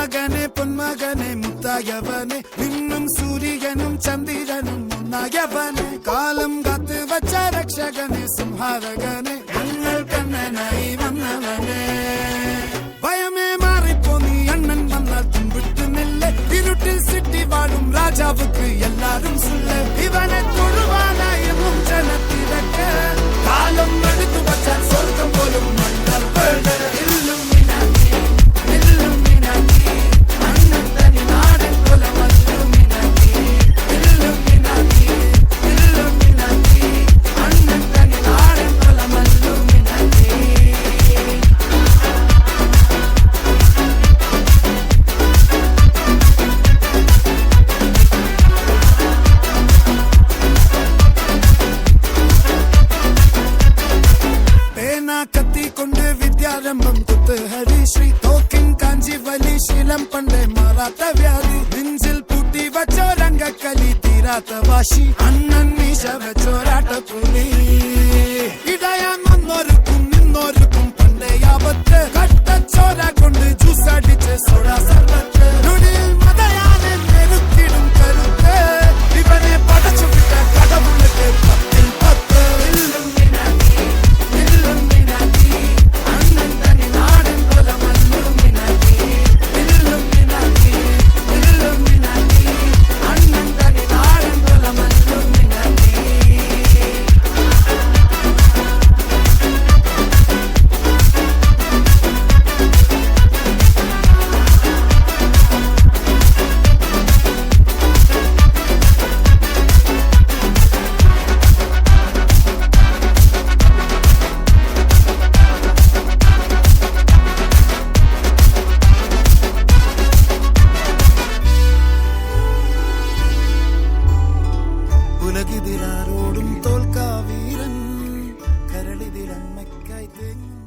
മകനെ പൊന്മകനെ മുത്തായവനെ നിന്നും സൂര്യനും ചന്ദ്രനും ഒന്നായവനെ കാലം കാത്ത് വച്ച രക്ഷകനെ സംഹാരകനെ ഞങ്ങൾ കണ്ണനായി വന്നവനെ ഭയമേ മാറിപ്പോ നീ അണ്ണൻ വന്നാൽ തുമ്പിട്ടുന്നില്ല ഇരുട്ടിൽ സിറ്റി വാഴും രാജാവുക്ക് എല്ലാരും സുല്ല ഇവനെ തൊഴുവാനായി ജനത്തിരക്ക് കാലം എടുത്തു വച്ചാൽ സ്വർഗം പോലും കത്തിക്കൊണ്ട് വിദ്യാരംഭം കുത്ത് ഹരിശ്രീ തോക്കിൻ കാഞ്ചി വലി ശീലം പണ്ടേ മാറാത്ത വ്യാധി നെഞ്ചിൽ പൂട്ടി വച്ചോരംഗക്കലി തീരാത്ത വാശി അണ്ണൻ മീശ വെച്ചോരാട്ട പുലി ഇടയാൻ വന്നോർക്കും നിന്നോർക്കും പണ്ടേ ആപത്ത് കട്ടച്ചോര കൊണ്ട് ജ്യൂസ് അടിച്ച് സോഡാ സർവത്ത് നൊടിയിൽ മതയാനെ നെരുത്തിടും കരുത്ത് ഇവനെ പടച്ചു വിട്ട കടവുള്ളിട്ട് പത്തിൽ പത്ത് ഉലകിതിരാരോടും തോൽക്കാ വീരൻ കരളിതിരമ്മയ്ക്കായി തേങ്ങും